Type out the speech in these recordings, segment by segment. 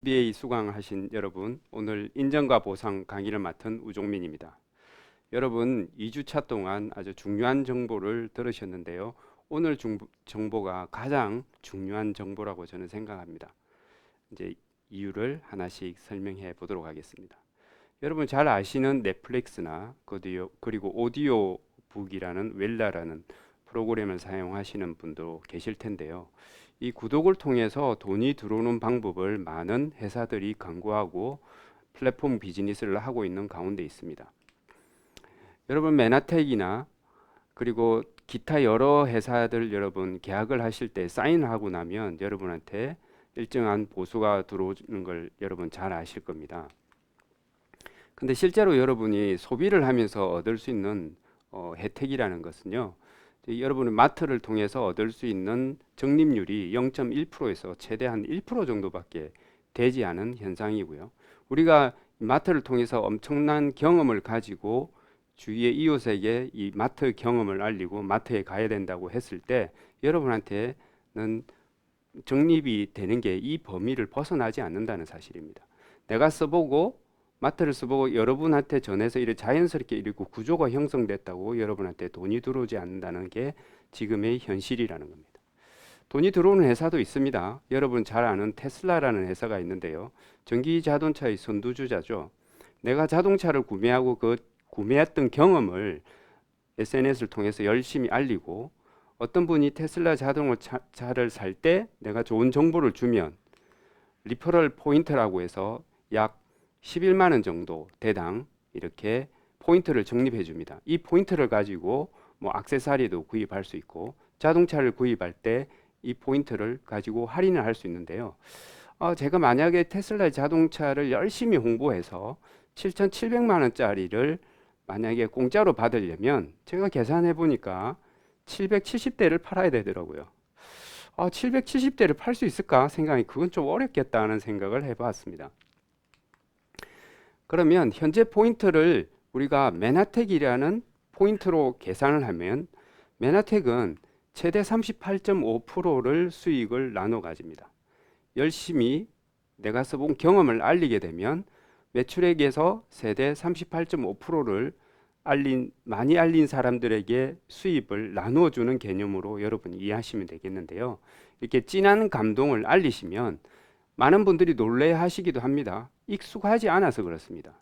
MBA 수강하신 여러분, 오늘 인정과 보상 강의를 맡은 우종민입니다. 여러분, 2주차 동안 아주 중요한 정보를 들으셨는데요. 오늘 정보가 가장 중요한 정보라고 저는 생각합니다. 이제 이유를 하나씩 설명해 보도록 하겠습니다. 여러분 잘 아시는 넷플릭스나 그리고 오디오북이라는 웰라라는 프로그램을 사용하시는 분도 계실 텐데요. 이 구독을 통해서 돈이 들어오는 방법을 많은 회사들이 광고하고 플랫폼 비즈니스를 하고 있는 가운데 있습니다. 여러분 메나텍이나 그리고 기타 여러 회사들 여러분 계약을 하실 때 사인하고 나면 여러분한테 일정한 보수가 들어오는 걸 여러분 잘 아실 겁니다. 근데 실제로 여러분이 소비를 하면서 얻을 수 있는 혜택이라는 것은요. 여러분은 마트를 통해서 얻을 수 있는 적립률이 0.1%에서 최대한 1% 정도밖에 되지 않은 현상이고요. 우리가 마트를 통해서 엄청난 경험을 가지고 주위의 이웃에게 이 마트 경험을 알리고 마트에 가야 된다고 했을 때 여러분한테는 적립이 되는 게 이 범위를 벗어나지 않는다는 사실입니다. 내가 써보고 마트를 써보고 여러분한테 전해서 이렇게 자연스럽게 이렇게 구조가 형성됐다고 여러분한테 돈이 들어오지 않는다는 게 지금의 현실이라는 겁니다. 돈이 들어오는 회사도 있습니다. 여러분 잘 아는 테슬라라는 회사가 있는데요. 전기 자동차의 선두주자죠. 내가 자동차를 구매하고 그 구매했던 경험을 SNS를 통해서 열심히 알리고 어떤 분이 테슬라 자동차를 살 때 내가 좋은 정보를 주면 리퍼럴 포인트라고 해서 약 11만 원 정도 대당 이렇게 포인트를 적립해 줍니다. 이 포인트를 가지고 뭐 액세서리도 구입할 수 있고 자동차를 구입할 때 이 포인트를 가지고 할인을 할 수 있는데요. 제가 만약에 테슬라 자동차를 열심히 홍보해서 7,700만 원짜리를 만약에 공짜로 받으려면 제가 계산해 보니까 770대를 팔아야 되더라고요. 770대를 팔 수 있을까 생각이 그건 좀 어렵겠다는 생각을 해봤습니다. 그러면 현재 포인트를 우리가 맨하텍이라는 포인트로 계산을 하면 맨하텍은 최대 38.5%를 수익을 나눠 가집니다. 열심히 내가 써본 경험을 알리게 되면 매출액에서 세대 38.5%를 많이 알린 사람들에게 수입을 나누어주는 개념으로 여러분이 이해하시면 되겠는데요. 이렇게 진한 감동을 알리시면 많은 분들이 놀래 하시기도 합니다. 익숙하지 않아서 그렇습니다.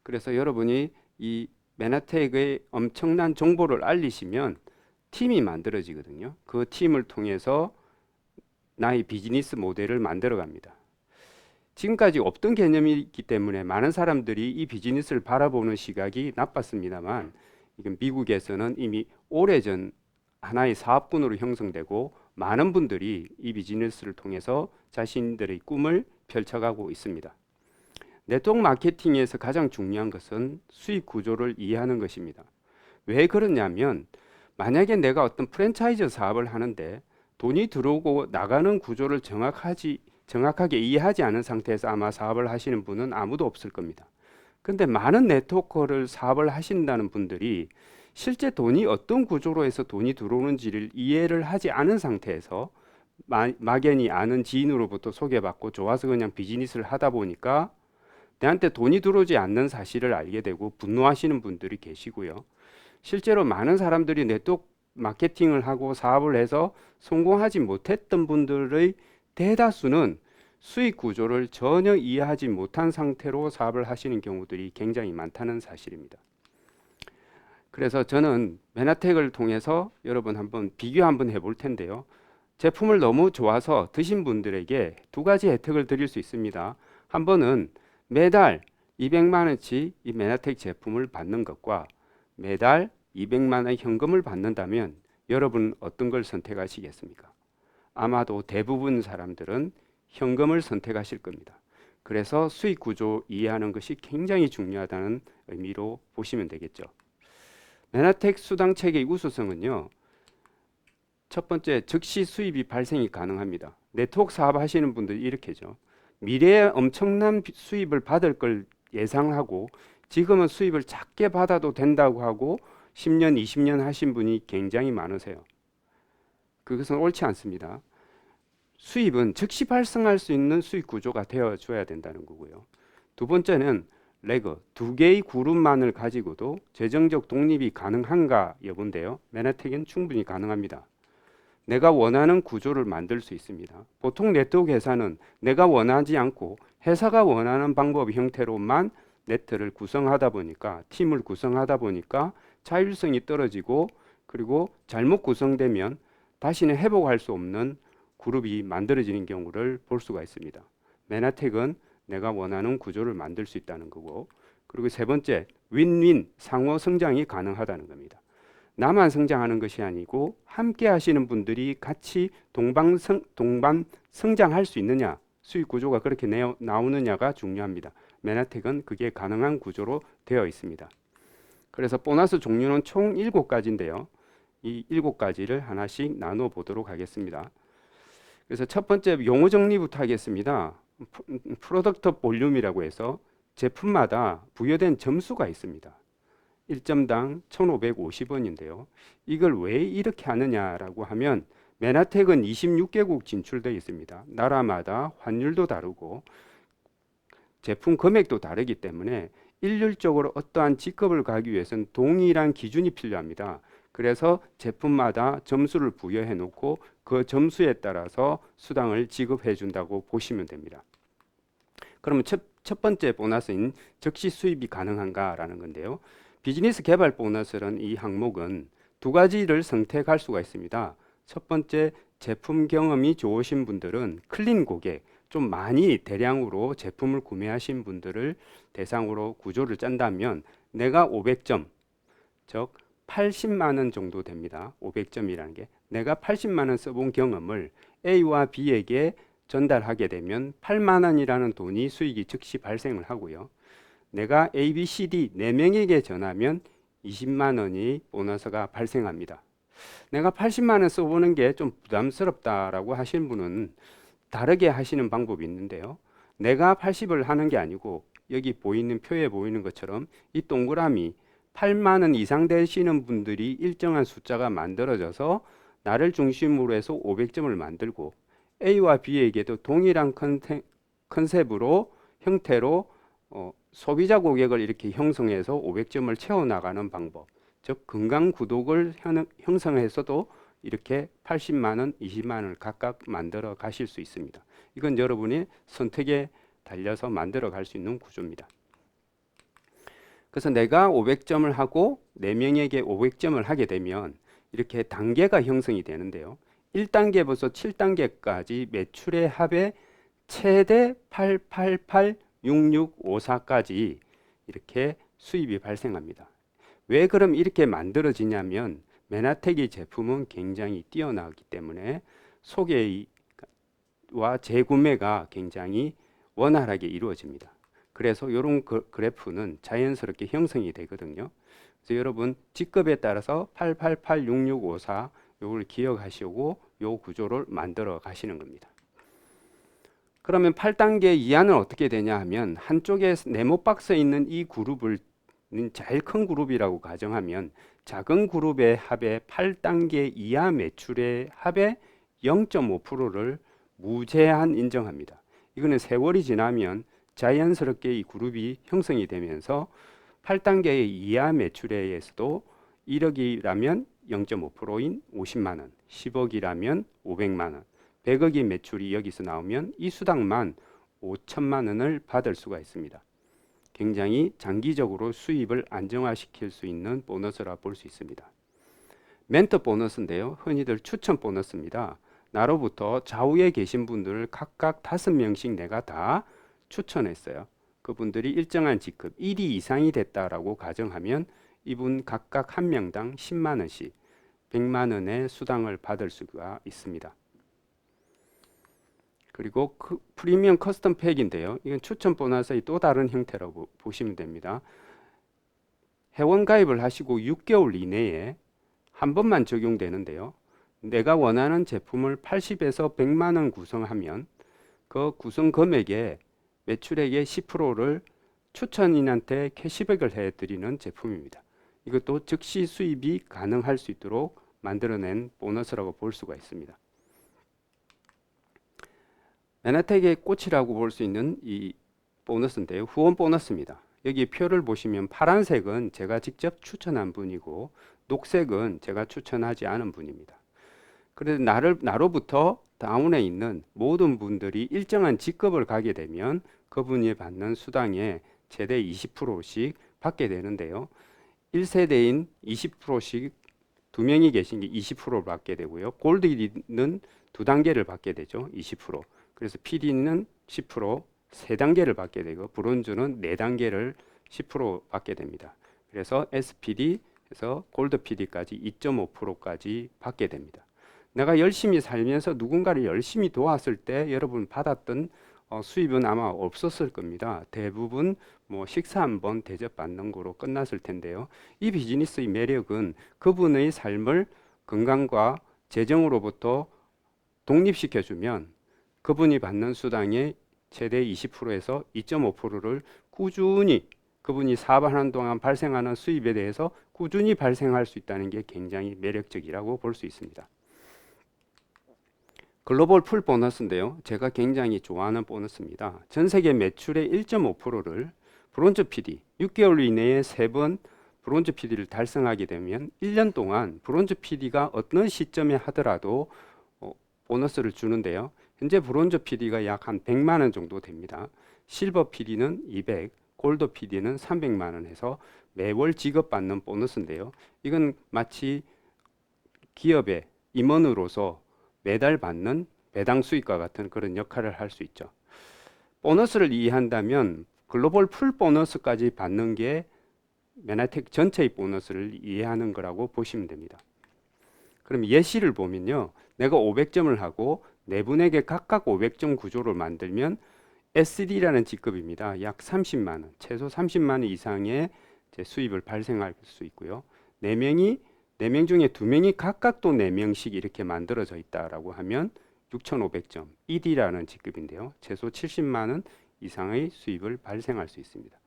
그래서 여러분이 이 메나텍의 엄청난 정보를 알리시면 팀이 만들어지거든요. 그 팀을 통해서 나의 비즈니스 모델을 만들어 갑니다. 지금까지 없던 개념이기 때문에 많은 사람들이 이 비즈니스를 바라보는 시각이 나빴습니다만 이건 미국에서는 이미 오래전 하나의 사업군으로 형성되고 많은 분들이 이 비즈니스를 통해서 자신들의 꿈을 펼쳐가고 있습니다. 네트워크 마케팅에서 가장 중요한 것은 수익 구조를 이해하는 것입니다. 왜 그러냐면 만약에 내가 어떤 프랜차이즈 사업을 하는데 돈이 들어오고 나가는 구조를 정확하게 이해하지 않은 상태에서 아마 사업을 하시는 분은 아무도 없을 겁니다. 근데 많은 네트워커를 사업을 하신다는 분들이 실제 돈이 어떤 구조로 해서 돈이 들어오는지를 이해를 하지 않은 상태에서 막연히 아는 지인으로부터 소개받고 좋아서 그냥 비즈니스를 하다 보니까 내한테 돈이 들어오지 않는 사실을 알게 되고 분노하시는 분들이 계시고요. 실제로 많은 사람들이 네트워크 마케팅을 하고 사업을 해서 성공하지 못했던 분들의 대다수는 수익 구조를 전혀 이해하지 못한 상태로 사업을 하시는 경우들이 굉장히 많다는 사실입니다. 그래서 저는 메나텍을 통해서 여러분 한번 비교 한번 해볼 텐데요. 제품을 너무 좋아서 드신 분들에게 두 가지 혜택을 드릴 수 있습니다. 한 번은 매달 200만 원치 이 메나텍 제품을 받는 것과 매달 200만 원 현금을 받는다면 여러분 어떤 걸 선택하시겠습니까? 아마도 대부분 사람들은 현금을 선택하실 겁니다. 그래서 수익 구조 이해하는 것이 굉장히 중요하다는 의미로 보시면 되겠죠. 메나텍 수당 체계의 우수성은요. 첫 번째, 즉시 수입이 발생이 가능합니다. 네트워크 사업 하시는 분들이 이렇게죠. 미래에 엄청난 수입을 받을 걸 예상하고 지금은 수입을 작게 받아도 된다고 하고 10년, 20년 하신 분이 굉장히 많으세요. 그것은 옳지 않습니다. 수입은 즉시 발생할 수 있는 수익 구조가 되어줘야 된다는 거고요. 두 번째는 레그, 두 개의 그룹만을 가지고도 재정적 독립이 가능한가 여부인데요. 맨하텍은 충분히 가능합니다. 내가 원하는 구조를 만들 수 있습니다. 보통 네트워크 회사는 내가 원하지 않고 회사가 원하는 방법 형태로만 네트를 구성하다 보니까, 팀을 구성하다 보니까 자율성이 떨어지고, 그리고 잘못 구성되면 다시는 회복할 수 없는 그룹이 만들어지는 경우를 볼 수가 있습니다. 맨하텍은 내가 원하는 구조를 만들 수 있다는 거고, 그리고 세 번째, 윈윈 상호 성장이 가능하다는 겁니다. 나만 성장하는 것이 아니고 함께 하시는 분들이 같이 동반 성장할 수 있느냐, 수익 구조가 그렇게 나오느냐가 중요합니다. 맨하텍은 그게 가능한 구조로 되어 있습니다. 그래서 보너스 종류는 총 7가지인데요. 이 7가지를 하나씩 나눠 보도록 하겠습니다. 그래서 첫 번째 용어 정리부터 하겠습니다. 프로덕트 볼륨이라고 해서 제품마다 부여된 점수가 있습니다. 1점당 1,550원인데요. 이걸 왜 이렇게 하느냐라고 하면, 맨하텍은 26개국 진출되어 있습니다. 나라마다 환율도 다르고 제품 금액도 다르기 때문에 일률적으로 어떠한 직급을 가기 위해서는 동일한 기준이 필요합니다. 그래서 제품마다 점수를 부여해 놓고 그 점수에 따라서 수당을 지급해 준다고 보시면 됩니다. 그러면 첫 번째 보너스인 즉시 수입이 가능한가라는 건데요. 비즈니스 개발 보너스는 이 항목은 두 가지를 선택할 수가 있습니다. 첫 번째, 제품 경험이 좋으신 분들은 클린 고객, 좀 많이 대량으로 제품을 구매하신 분들을 대상으로 구조를 짠다면 내가 500점, 즉 80만 원 정도 됩니다. 500점이라는 게 내가 80만 원 써본 경험을 A와 B에게 전달하게 되면 8만 원이라는 돈이 수익이 즉시 발생을 하고요. 내가 A, B, C, D 4명에게 전하면 20만 원이 보너스가 발생합니다. 내가 80만 원 써보는 게 좀 부담스럽다라고 하시는 분은 다르게 하시는 방법이 있는데요. 내가 80을 하는 게 아니고 여기 보이는 표에 보이는 것처럼 이 동그라미 8만 원 이상 되시는 분들이 일정한 숫자가 만들어져서 나를 중심으로 해서 500점을 만들고, A와 B에게도 동일한 컨셉으로 형태로 소비자 고객을 이렇게 형성해서 500점을 채워나가는 방법, 즉 건강 구독을 형성해서도 이렇게 80만 원, 20만 원을 각각 만들어 가실 수 있습니다. 이건 여러분이 선택에 달려서 만들어 갈 수 있는 구조입니다. 그래서 내가 500점을 하고 4명에게 500점을 하게 되면 이렇게 단계가 형성이 되는데요. 1단계부터 7단계까지 매출의 합의 최대 8886654까지 이렇게 수입이 발생합니다. 왜 그럼 이렇게 만들어지냐면, 맨하텍의 제품은 굉장히 뛰어나기 때문에 소개와 재구매가 굉장히 원활하게 이루어집니다. 그래서 이런 그래프는 자연스럽게 형성이 되거든요. 그래서 여러분 직급에 따라서 8886654 요걸 기억하시고 요 구조를 만들어 가시는 겁니다. 그러면 8단계 이하는 어떻게 되냐 하면, 한쪽에 네모 박스에 있는 이 그룹을 제일 큰 그룹이라고 가정하면 작은 그룹의 합의 8단계 이하 매출의 합의 0.5%를 무제한 인정합니다. 이거는 세월이 지나면 자연스럽게 이 그룹이 형성이 되면서 8단계 이하 매출에서도 1억이라면 0.5%인 50만 원, 10억이라면 500만 원, 100억의 매출이 여기서 나오면 이 수당만 5천만 원을 받을 수가 있습니다. 굉장히 장기적으로 수입을 안정화시킬 수 있는 보너스라 볼 수 있습니다. 멘토 보너스인데요. 흔히들 추천 보너스입니다. 나로부터 좌우에 계신 분들을 각각 5명씩 내가 다 추천했어요. 그분들이 일정한 직급 1위 이상이 됐다라고 가정하면 이분 각각 한 명당 10만 원씩 100만 원의 수당을 받을 수가 있습니다. 그리고 프리미엄 커스텀 팩인데요. 이건 추천 보너스의 또 다른 형태라고 보시면 됩니다. 회원 가입을 하시고 6개월 이내에 한 번만 적용되는데요. 내가 원하는 제품을 80에서 100만 원 구성하면 그 구성 금액의 매출액의 10%를 추천인한테 캐시백을 해드리는 제품입니다. 이것도 즉시 수입이 가능할 수 있도록 만들어낸 보너스라고 볼 수가 있습니다. 메나텍의 꽃이라고 볼 수 있는 이 보너스인데요. 후원 보너스입니다. 여기 표를 보시면 파란색은 제가 직접 추천한 분이고 녹색은 제가 추천하지 않은 분입니다. 그래서 나로부터 다운에 있는 모든 분들이 일정한 직급을 가게 되면 그분이 받는 수당의 최대 20%씩 받게 되는데요. 1세대인 20%씩 두 명이 계신 게 20%를 받게 되고요. 골드 1위는 두 단계를 받게 되죠. 20%. 그래서 PD는 10%, 세 단계를 받게 되고 브론즈는 네 단계를 10% 받게 됩니다. 그래서 SPD에서 골드 PD까지 2.5%까지 받게 됩니다. 내가 열심히 살면서 누군가를 열심히 도왔을 때 여러분 받았던 수입은 아마 없었을 겁니다. 대부분 뭐 식사 한번 대접받는 거로 끝났을 텐데요. 이 비즈니스의 매력은 그분의 삶을 건강과 재정으로부터 독립시켜주면 그분이 받는 수당의 최대 20%에서 2.5%를 꾸준히 그분이 사업하는 동안 발생하는 수입에 대해서 꾸준히 발생할 수 있다는 게 굉장히 매력적이라고 볼 수 있습니다. 글로벌 풀 보너스인데요. 제가 굉장히 좋아하는 보너스입니다. 전 세계 매출의 1.5%를 브론즈 PD, 6개월 이내에 3번 브론즈 PD를 달성하게 되면 1년 동안 브론즈 PD가 어떤 시점에 하더라도 보너스를 주는데요. 현재 브론즈 PD가 약 한 100만 원 정도 됩니다. 실버 PD는 200, 골드 PD는 300만 원 해서 매월 지급받는 보너스인데요. 이건 마치 기업의 임원으로서 매달 받는 배당 수익과 같은 그런 역할을 할 수 있죠. 보너스를 이해한다면 글로벌 풀 보너스까지 받는 게 메나텍 전체의 보너스를 이해하는 거라고 보시면 됩니다. 그럼 예시를 보면요. 내가 500점을 하고 네 분에게 각각 500점 구조를 만들면 SD라는 직급입니다. 약 30만 원, 최소 30만 원 이상의 수입을 발생할 수 있고요. 4명 중에 2명이 각각 또 4명씩 이렇게 만들어져 있다라고 하면 6,500점, ED라는 직급인데요. 최소 70만 원 이상의 수입을 발생할 수 있습니다.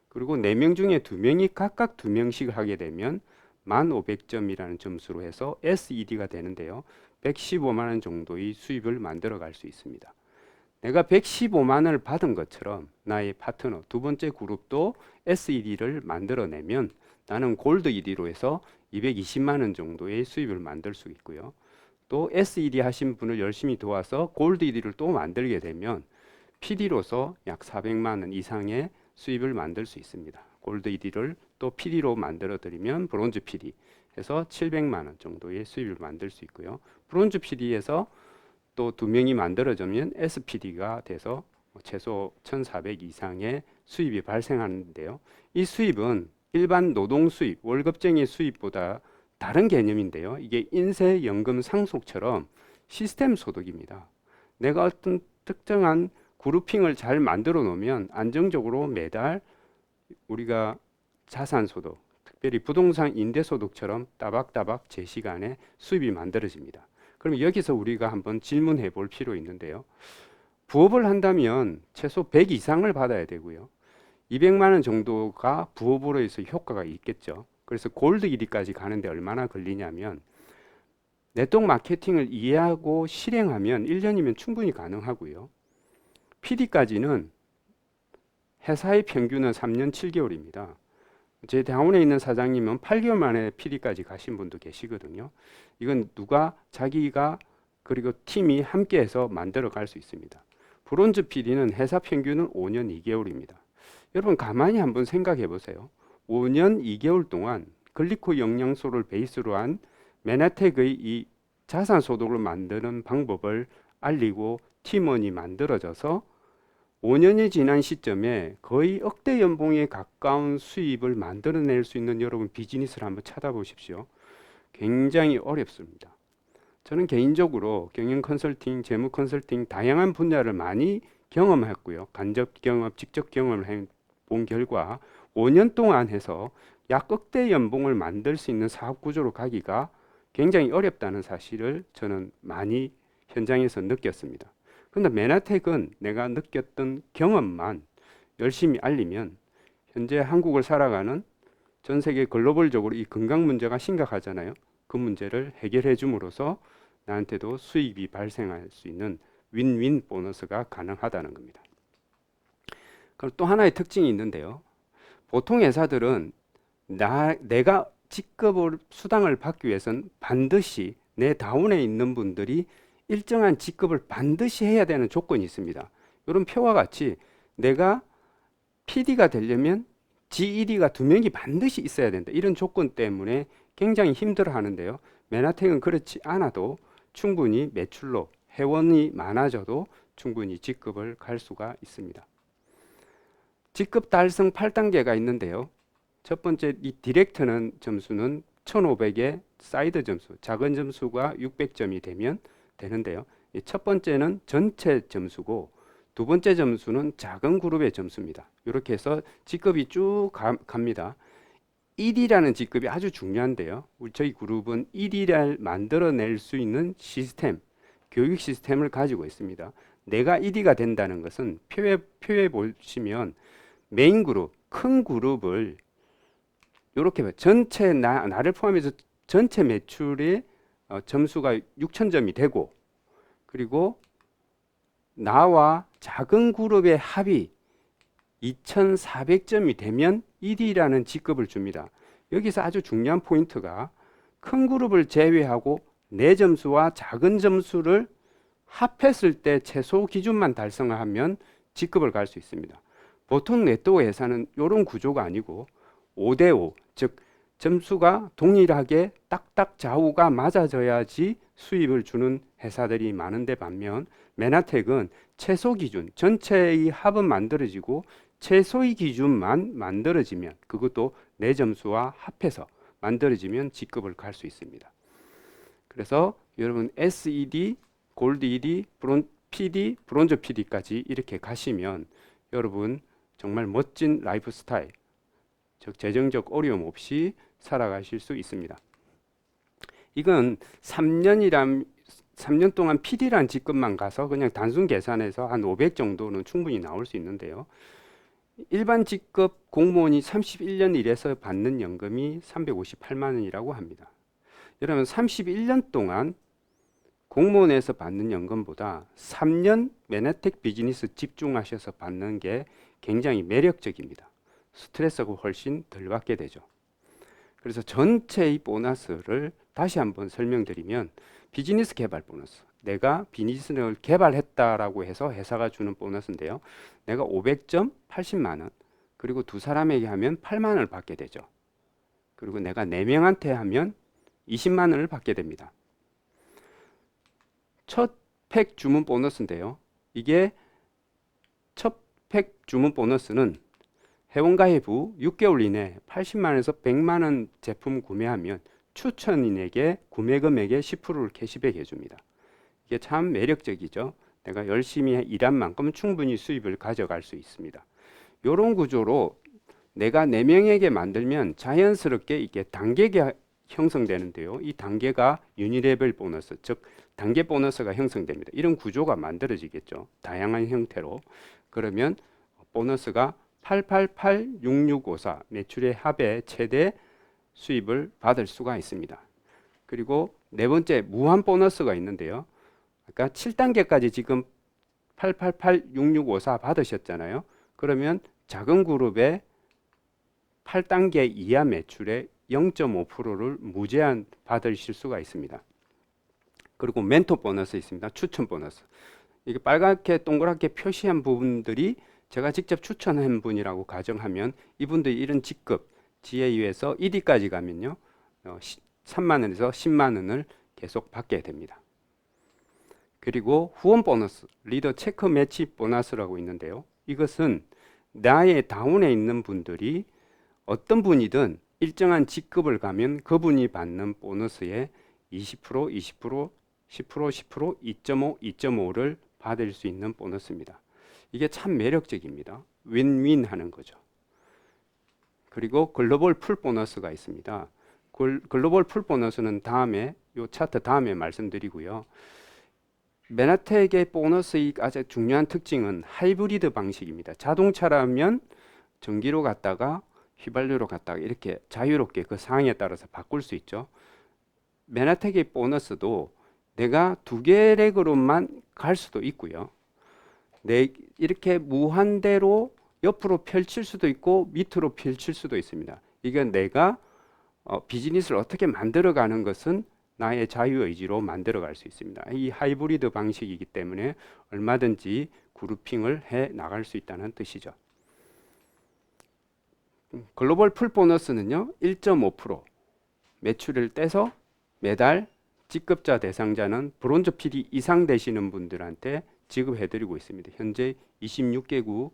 그리고 4명 중에 2명이 각각 2명씩 하게 되면 1,500점이라는 점수로 해서 SED가 되는데요. 115만 원 정도의 수입을 만들어 갈 수 있습니다. 내가 115만 원을 받은 것처럼 나의 파트너 두 번째 그룹도 SED를 만들어내면 나는 골드 ED로 해서 220만 원 정도의 수입을 만들 수 있고요. 또 SED 하신 분을 열심히 도와서 골드 ED를 또 만들게 되면 PD로서 약 400만 원 이상의 수입을 만들 수 있습니다. 골드 ED를 또 PD로 만들어 드리면 브론즈 PD 해서 700만 원 정도의 수입을 만들 수 있고요. 브론즈 PD에서 또 2명이 만들어지면 SPD가 돼서 최소 1,400 이상의 수입이 발생하는데요. 이 수입은 일반 노동 수입, 월급쟁이 수입보다 다른 개념인데요. 이게 인쇄연금 상속처럼 시스템 소득입니다. 내가 어떤 특정한 그룹핑을 잘 만들어 놓으면 안정적으로 매달 우리가 자산소득, 특별히 부동산 임대소득처럼 따박따박 제 시간에 수입이 만들어집니다. 그럼 여기서 우리가 한번 질문해 볼 필요 있는데요. 부업을 한다면 최소 100 이상을 받아야 되고요. 200만 원 정도가 부업으로 해서 효과가 있겠죠. 그래서 골드 1위까지 가는데 얼마나 걸리냐면 네트워크 마케팅을 이해하고 실행하면 1년이면 충분히 가능하고요. PD까지는 회사의 평균은 3년 7개월입니다. 제 다운에 있는 사장님은 8개월 만에 PD까지 가신 분도 계시거든요. 이건 누가 자기가 그리고 팀이 함께해서 만들어 갈 수 있습니다. 브론즈 PD는 회사 평균은 5년 2개월입니다. 여러분 가만히 한번 생각해 보세요. 5년 2개월 동안 글리코 영양소를 베이스로 한 메나텍의 이 자산 소득을 만드는 방법을 알리고 팀원이 만들어져서 5년이 지난 시점에 거의 억대 연봉에 가까운 수입을 만들어낼 수 있는 여러분 비즈니스를 한번 찾아보십시오. 굉장히 어렵습니다. 저는 개인적으로 경영 컨설팅, 재무 컨설팅 다양한 분야를 많이 경험했고요. 간접 경험, 직접 경험을 해본 결과 5년 동안 해서 약 억대 연봉을 만들 수 있는 사업 구조로 가기가 굉장히 어렵다는 사실을 저는 많이 현장에서 느꼈습니다. 그런데 메나텍은 내가 느꼈던 경험만 열심히 알리면 현재 한국을 살아가는 전 세계 글로벌적으로 이 건강 문제가 심각하잖아요. 그 문제를 해결해 줌으로써 나한테도 수입이 발생할 수 있는 윈윈 보너스가 가능하다는 겁니다. 그럼 또 하나의 특징이 있는데요. 보통 회사들은 내가 직급을 수당을 받기 위해서는 반드시 내 다운에 있는 분들이 일정한 직급을 반드시 해야 되는 조건이 있습니다. 이런 표와 같이 내가 PD가 되려면 GED가 2명이 반드시 있어야 된다. 이런 조건 때문에 굉장히 힘들어 하는데요. 메나텍은 그렇지 않아도 충분히 매출로 회원이 많아져도 충분히 직급을 갈 수가 있습니다. 직급 달성 8단계가 있는데요. 첫 번째 이 디렉트는 점수는 1500의 사이드 점수, 작은 점수가 600점이 되면 되는데요. 첫 번째는 전체 점수고 두 번째 점수는 작은 그룹의 점수입니다. 이렇게 해서 직급이 쭉 갑니다. 1위라는 직급이 아주 중요한데요. 저희 그룹은 1위를 만들어낼 수 있는 시스템, 교육 시스템을 가지고 있습니다. 내가 1위가 된다는 것은 표에 보시면 메인 그룹, 큰 그룹을 이렇게 전체 나를 포함해서 전체 매출의 점수가 6,000점이 되고 그리고 나와 작은 그룹의 합이 2,400점이 되면 1위라는 직급을 줍니다. 여기서 아주 중요한 포인트가 큰 그룹을 제외하고 내 점수와 작은 점수를 합했을 때 최소 기준만 달성을 하면 직급을 갈 수 있습니다. 보통 네트워크 회사는 이런 구조가 아니고 5대5, 즉 점수가 동일하게 딱딱 좌우가 맞아져야지 수입을 주는 회사들이 많은데 반면 메나텍은 최소 기준, 전체의 합은 만들어지고 최소의 기준만 만들어지면 그것도 내 점수와 합해서 만들어지면 직급을 갈 수 있습니다. 그래서 여러분 SED, 골드 ED, PD, 브론즈 PD까지 이렇게 가시면 여러분 정말 멋진 라이프 스타일, 즉 재정적 어려움 없이 살아가실 수 있습니다. 이건 3년 동안 PD란 직급만 가서 그냥 단순 계산해서 한 500 정도는 충분히 나올 수 있는데요. 일반 직급 공무원이 31년 일해서 받는 연금이 358만 원이라고 합니다. 여러분 31년 동안 공무원에서 받는 연금보다 3년 메나텍 비즈니스 집중하셔서 받는 게 굉장히 매력적입니다. 스트레스가 훨씬 덜 받게 되죠. 그래서 전체의 보너스를 다시 한번 설명드리면 비즈니스 개발 보너스, 내가 비즈니스를 개발했다라고 해서 회사가 주는 보너스인데요. 내가 500점 80만 원, 그리고 두 사람에게 하면 8만 원을 받게 되죠. 그리고 내가 4명한테 하면 20만 원을 받게 됩니다. 첫 팩 주문 보너스인데요. 이게 첫 팩 주문 보너스는 회원가입 후 6개월 이내 80만 원에서 100만 원 제품 구매하면 추천인에게 구매 금액의 10%를 캐시백 해줍니다. 이게 참 매력적이죠. 내가 열심히 일한 만큼 충분히 수입을 가져갈 수 있습니다. 이런 구조로 내가 4명에게 만들면 자연스럽게 이게 단계가 형성되는데요. 이 단계가 유니레벨 보너스, 즉 단계 보너스가 형성됩니다. 이런 구조가 만들어지겠죠. 다양한 형태로. 그러면 보너스가 8886654 매출의 합의 최대 수입을 받을 수가 있습니다. 그리고 네 번째 무한 보너스가 있는데요. 아까 7단계까지 지금 8886654 받으셨잖아요. 그러면 작은 그룹의 8단계 이하 매출의 0.5%를 무제한 받으실 수가 있습니다. 그리고 멘토 보너스 있습니다. 추천 보너스. 이게 빨갛게 동그랗게 표시한 부분들이 제가 직접 추천한 분이라고 가정하면 이분들이 이런 직급 GA에서 1위까지 가면요 3만 원에서 10만 원을 계속 받게 됩니다. 그리고 후원 보너스, 리더 체크 매치 보너스라고 있는데요. 이것은 나의 다운에 있는 분들이 어떤 분이든 일정한 직급을 가면 그분이 받는 보너스의 20%, 20%, 10%, 10%, 2.5, 2.5를 받을 수 있는 보너스입니다. 이게 참 매력적입니다. 윈윈 하는 거죠. 그리고 글로벌 풀 보너스가 있습니다. 글로벌 풀 보너스는 다음에 이 차트 다음에 말씀드리고요. 메나텍의 보너스의 아주 중요한 특징은 하이브리드 방식입니다. 자동차라면 전기로 갔다가 휘발유로 갔다가 이렇게 자유롭게 그 상황에 따라서 바꿀 수 있죠. 메나텍의 보너스도 내가 두 개의 레그로만 갈 수도 있고요. 이렇게 무한대로 옆으로 펼칠 수도 있고 밑으로 펼칠 수도 있습니다. 이건 내가 비즈니스를 어떻게 만들어가는 것은 나의 자유의지로 만들어갈 수 있습니다. 이 하이브리드 방식이기 때문에 얼마든지 그룹핑을 해 나갈 수 있다는 뜻이죠. 글로벌 풀 보너스는요, 1.5% 매출을 떼서 매달 직급자 대상자는 브론즈 PD 이상 되시는 분들한테 지급해드리고 있습니다. 현재 26개국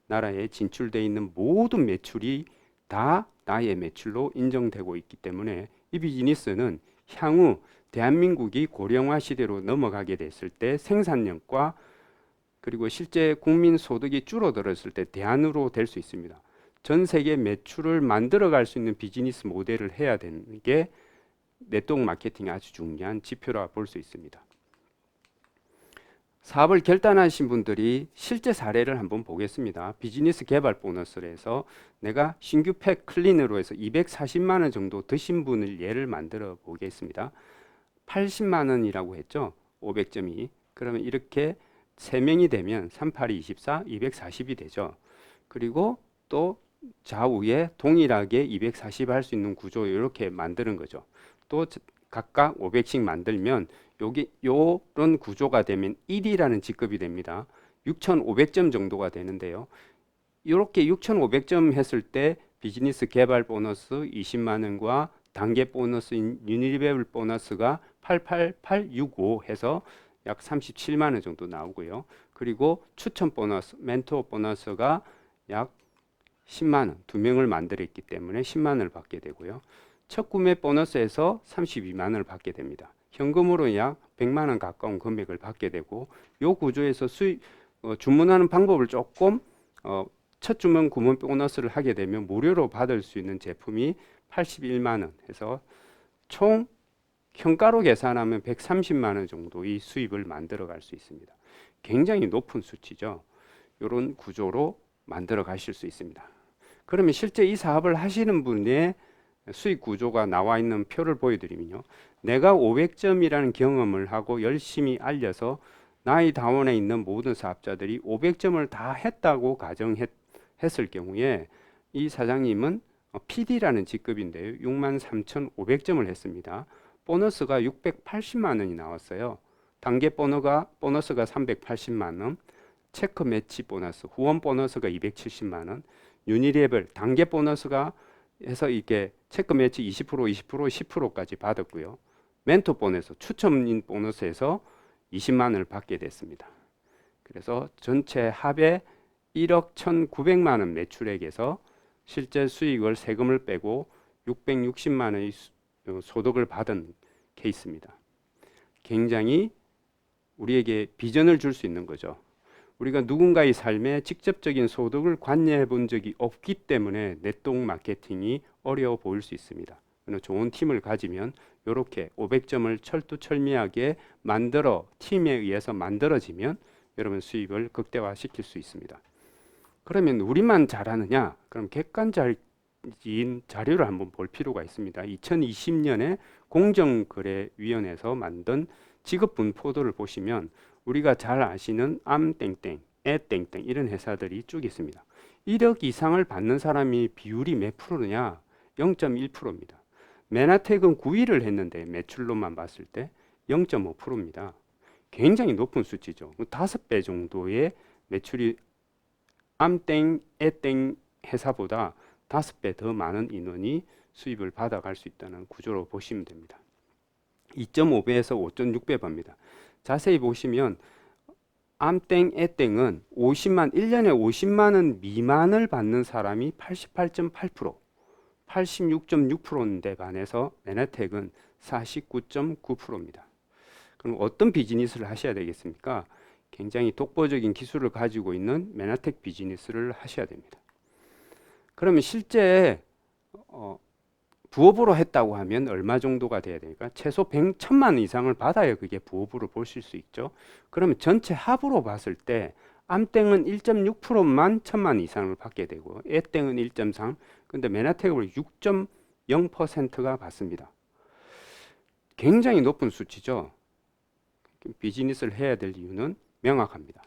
나라에 진출되어 있는 모든 매출이 다 나의 매출로 인정되고 있기 때문에 이 비즈니스는 향후 대한민국이 고령화 시대로 넘어가게 됐을 때 생산력과 그리고 실제 국민 소득이 줄어들었을 때 대안으로 될 수 있습니다. 전 세계 매출을 만들어 갈 수 있는 비즈니스 모델을 해야 되는 게 네트워크 마케팅의 아주 중요한 지표라 볼 수 있습니다. 사업을 결단하신 분들이 실제 사례를 한번 보겠습니다. 비즈니스 개발 보너스를 해서 내가 신규 팩 클린으로 해서 240만 원 정도 드신 분을 예를 만들어 보겠습니다. 80만 원이라고 했죠. 500점이. 그러면 이렇게 3명이 되면 38이 24, 240이 되죠. 그리고 또 좌우에 동일하게 240 할 수 있는 구조 이렇게 만드는 거죠. 또 각각 500씩 만들면 여기 요런 구조가 되면 1이라는 직급이 됩니다. 6,500점 정도가 되는데요. 이렇게 6,500점 했을 때 비즈니스 개발 보너스 20만 원과 단계 보너스인 유니레벨 보너스가 88865 해서 약 37만 원 정도 나오고요. 그리고 추천 보너스, 멘토 보너스가 약 10만 원, 2명을 만들었기 때문에 10만 원을 받게 되고요. 첫 구매 보너스에서 32만 원을 받게 됩니다. 현금으로 약 100만 원 가까운 금액을 받게 되고 이 구조에서 주문하는 방법을 조금 첫 주문 구매 보너스를 하게 되면 무료로 받을 수 있는 제품이 81만 원 해서 총 현가로 계산하면 130만 원 정도의 수입을 만들어 갈 수 있습니다. 굉장히 높은 수치죠. 이런 구조로 만들어 가실 수 있습니다. 그러면 실제 이 사업을 하시는 분의 수익 구조가 나와 있는 표를 보여드리면요. 내가 500점이라는 경험을 하고 열심히 알려서 나의 다원에 있는 모든 사업자들이 500점을 다 했다고 가정했을 경우에 이 사장님은 PD라는 직급인데요. 63,500점을 했습니다. 보너스가 680만 원이 나왔어요. 단계 보너스가 380만 원, 체크 매치 보너스, 후원 보너스가 270만 원, 유니레벨 단계 보너스가 해서 이게 체크 매치 20%, 10%까지 받았고요. 멘토 보너스, 추첨인 보너스에서 20만 원을 받게 됐습니다. 그래서 전체 합의 1억 1,900만 원 매출액에서 실제 수익을 세금을 빼고 660만 원의 소득을 받은 케이스입니다. 굉장히 우리에게 비전을 줄 수 있는 거죠. 우리가 누군가의 삶에 직접적인 소득을 관여해 본 적이 없기 때문에 네트워크 마케팅이 어려워 보일 수 있습니다. 좋은 팀을 가지면 이렇게 500점을 철두철미하게 팀에 의해서 만들어지면 여러분 수익을 극대화시킬 수 있습니다. 그러면 우리만 잘하느냐? 그럼 객관적인 자료를 한번 볼 필요가 있습니다. 2020년에 공정거래위원회에서 만든 지급분포도를 보시면 우리가 잘 아시는 암땡땡, 애땡땡 이런 회사들이 쭉 있습니다. 1억 이상을 받는 사람이 비율이 몇 프로냐? 0.1%입니다. 메나텍은 9위를 했는데 매출로만 봤을 때 0.5%입니다. 굉장히 높은 수치죠. 5배 정도의 매출이 암땡, 애땡 회사보다 5배 더 많은 인원이 수입을 받아갈 수 있다는 구조로 보시면 됩니다. 2.5배에서 5.6배 봅니다. 자세히 보시면 암땡, 애땡은 1년에 50만 원 미만을 받는 사람이 88.8%, 86.6%인데 반해서 메나텍은 49.9%입니다. 그럼 어떤 비즈니스를 하셔야 되겠습니까? 굉장히 독보적인 기술을 가지고 있는 메나텍 비즈니스를 하셔야 됩니다. 그러면 실제 부업으로 했다고 하면 얼마 정도가 돼야 되니까 최소 100,000만 원 이상을 받아야 그게 부업으로 보실 수 있죠. 그러면 전체 합으로 봤을 때 암땡은 1.6%만 1,000만 원 이상을 받게 되고 애땡은 1.3, 근데 메나텍은 6.0%가 받습니다. 굉장히 높은 수치죠. 비즈니스를 해야 될 이유는 명확합니다.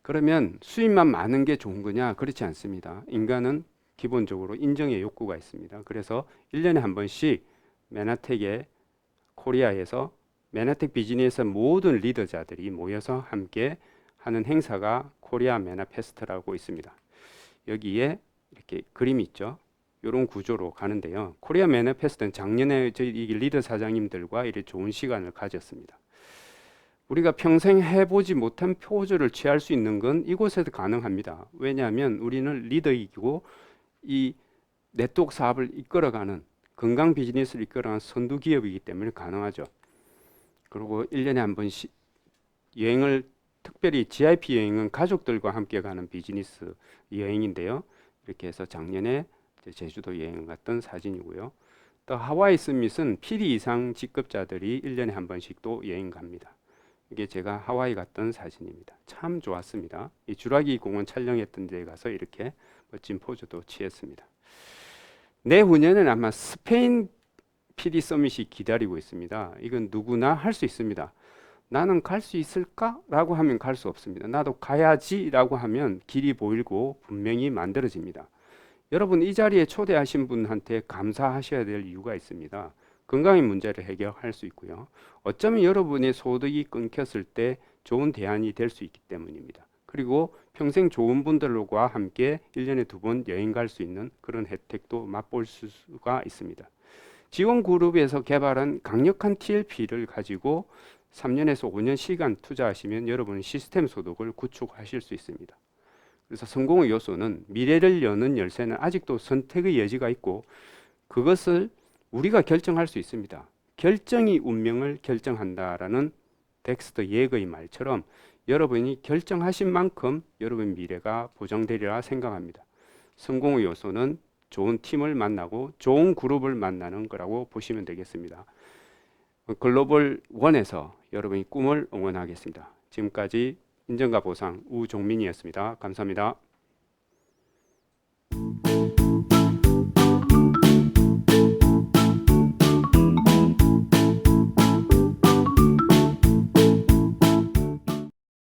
그러면 수입만 많은 게 좋은 거냐? 그렇지 않습니다. 인간은 기본적으로 인정의 욕구가 있습니다. 그래서 1년에 한 번씩 메나텍의 코리아에서 메나텍 비즈니스 모든 리더자들이 모여서 함께 하는 행사가 코리아 메나 페스트라고 있습니다. 여기에 이렇게 그림이 있죠. 이런 구조로 가는데요. 코리아 메나 페스트는 작년에 저희 리더 사장님들과 이렇게 좋은 시간을 가졌습니다. 우리가 평생 해보지 못한 포즈를 취할 수 있는 건 이곳에도 가능합니다. 왜냐하면 우리는 리더이고 이 네트워크 사업을 이끌어가는 건강 비즈니스를 이끌어가는 선두 기업이기 때문에 가능하죠. 그리고 1년에 한 번씩 여행을, 특별히 GIP 여행은 가족들과 함께 가는 비즈니스 여행인데요. 이렇게 해서 작년에 제주도 여행을 갔던 사진이고요. 또 하와이 서밋은 PD 이상 직급자들이 1년에 한 번씩 또 여행 갑니다. 이게 제가 하와이 갔던 사진입니다. 참 좋았습니다. 이 주라기 공원 촬영했던 데 가서 이렇게 멋진 포즈도 취했습니다. 내후년에는 아마 스페인 PD 서밋이 기다리고 있습니다. 이건 누구나 할 수 있습니다. 나는 갈 수 있을까? 라고 하면 갈 수 없습니다. 나도 가야지 라고 하면 길이 보이고 분명히 만들어집니다. 여러분 이 자리에 초대하신 분한테 감사하셔야 될 이유가 있습니다. 건강의 문제를 해결할 수 있고요. 어쩌면 여러분의 소득이 끊겼을 때 좋은 대안이 될 수 있기 때문입니다. 그리고 평생 좋은 분들과 함께 1년에 2번 여행 갈 수 있는 그런 혜택도 맛볼 수가 있습니다. 지원그룹에서 개발한 강력한 TLP를 가지고 3년에서 5년 시간 투자하시면 여러분은 시스템 소득을 구축하실 수 있습니다. 그래서 성공의 요소는 미래를 여는 열쇠는 아직도 선택의 여지가 있고 그것을 우리가 결정할 수 있습니다. 결정이 운명을 결정한다라는 덱스터 예거의 말처럼 여러분이 결정하신 만큼 여러분의 미래가 보장되리라 생각합니다. 성공의 요소는 좋은 팀을 만나고 좋은 그룹을 만나는 거라고 보시면 되겠습니다. 글로벌 원에서 여러분의 꿈을 응원하겠습니다. 지금까지 인정과 보상 우종민이었습니다. 감사합니다.